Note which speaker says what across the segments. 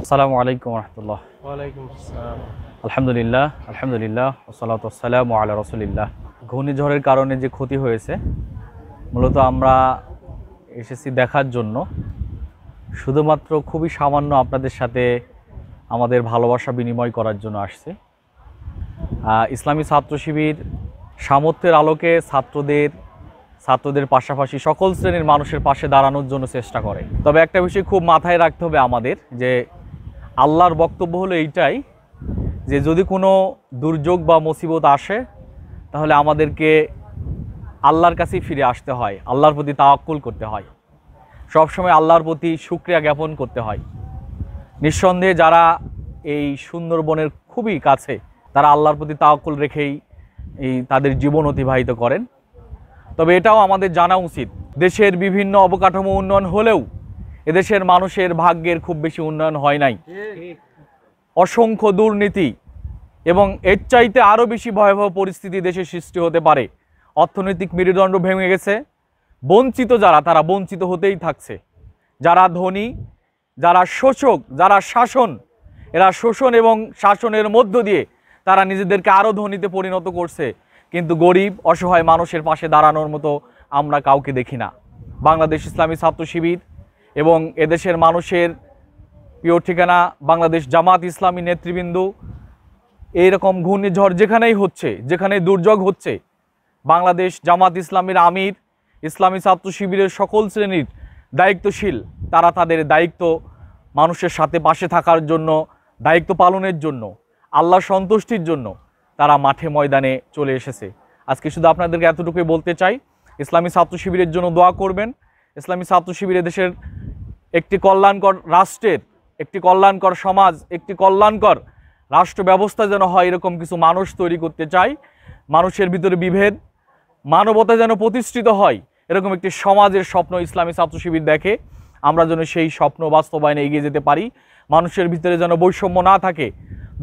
Speaker 1: আসসালামু আলাইকুম রহমতুল্লাহ।
Speaker 2: ওয়ালাইকুম আসসালাম।
Speaker 1: আলহামদুলিল্লাহ আলহামদুলিল্লাহ ওয়াসসালাতু ওয়াসসালামু আলা রাসূলিল্লাহ। ঘূর্ণিঝড়ের কারণে যে ক্ষতি হয়েছে, মূলত আমরা এসেছি দেখার জন্য, শুধুমাত্র খুবই সামান্য আপনাদের সাথে আমাদের ভালোবাসা বিনিময় করার জন্য আসছে। ইসলামী ছাত্র শিবির সামর্থ্যের আলোকে ছাত্রদের পাশাপাশি সকল শ্রেণীর মানুষের পাশে দাঁড়ানোর জন্য চেষ্টা করে। তবে একটা বিষয় খুব মাথায় রাখতে হবে আমাদের, যে আল্লাহর বক্তব্য হলো এইটাই যে যদি কোনো দুর্যোগ বা মুসিবত আসে, তাহলে আমাদেরকে আল্লাহর কাছেই ফিরে আসতে হয়, আল্লাহর প্রতি তাওয়াক্কুল করতে হয়, সবসময় আল্লাহর প্রতি শুকরিয়া জ্ঞাপন করতে হয়। নিঃসন্দেহে যারা এই সুন্দরবনের খুবই কাছে, তারা আল্লাহর প্রতি তাওয়াক্কুল রেখেই তাদের জীবন অতিবাহিত করেন। তবে এটাও আমাদের জানা উচিত, দেশের বিভিন্ন অবকাঠামো উন্নয়ন হলেও এদেশের মানুষের ভাগ্যের খুব বেশি উন্নয়ন হয় নাই। অসংখ্য দুর্নীতি এবং এর চাইতে আরও বেশি ভয়াবহ পরিস্থিতি দেশে সৃষ্টি হতে পারে। অর্থনৈতিক মেরুদণ্ড ভেঙে গেছে। বঞ্চিত যারা, তারা বঞ্চিত হতেই থাকছে। যারা ধনী, যারা শোষক, যারা শাসন, এরা শোষণ এবং শাসনের মধ্য দিয়ে তারা নিজেদেরকে আরও ধনীতে পরিণত করছে। কিন্তু গরিব অসহায় মানুষের পাশে দাঁড়ানোর মতো আমরা কাউকে দেখি না। বাংলাদেশ ইসলামী ছাত্র শিবির এবং এদেশের মানুষের প্রিয় ঠিকানা বাংলাদেশ জামাত ইসলামী নেতৃবৃন্দ, এইরকম ঘূর্ণিঝড় যেখানেই হচ্ছে, যেখানে দুর্যোগ হচ্ছে, বাংলাদেশ জামাত ইসলামীর আমির, ইসলামী ছাত্র শিবিরের সকল শ্রেণীর দায়িত্বশীল, তারা তাদের দায়িত্ব মানুষের সাথে পাশে থাকার জন্য, দায়িত্ব পালনের জন্য, আল্লাহ সন্তুষ্টির জন্য তারা মাঠে ময়দানে চলে এসেছে। আজকে শুধু আপনাদেরকে এতটুকুই বলতে চাই, ইসলামী ছাত্র শিবিরের জন্য দোয়া করবেন। ইসলামী ছাত্র শিবির দেশের একটি কল্যাণকর রাষ্ট্রের, একটি কল্যাণকর সমাজ, একটি কল্যাণকর রাষ্ট্র ব্যবস্থা যেন হয়, এরকম কিছু মানুষ তৈরি করতে চাই। মানুষের ভিতরে বিভেদ, মানবতা যেন প্রতিষ্ঠিত হয়, এরকম একটি সমাজের স্বপ্ন ইসলামী ছাত্র শিবির দেখে। আমরা যেন সেই স্বপ্ন বাস্তবায়নে এগিয়ে যেতে পারি। মানুষের ভিতরে যেন বৈষম্য না থাকে,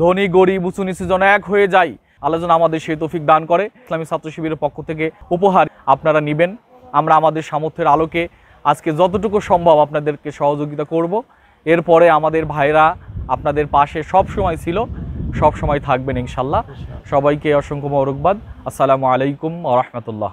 Speaker 1: ধনী গরিব উঁচু নিচু যেন এক হয়ে যায়। আল্লাহ যেন আমাদের সেই তৌফিক দান করে। ইসলামী ছাত্র শিবিরের পক্ষ থেকে উপহার আপনারা নেবেন। আমরা আমাদের সামর্থ্যের আলোকে আজকে যতটুকু সম্ভব আপনাদেরকে সহযোগিতা করব। এরপরে আমাদের ভাইরা আপনাদের পাশে সব সময় ছিল, সব সময় থাকবেন ইনশাল্লাহ। সবাইকে অসংখ্য মোবারকবাদ। আসসালামু আলাইকুম ওয়া রাহমাতুল্লাহ।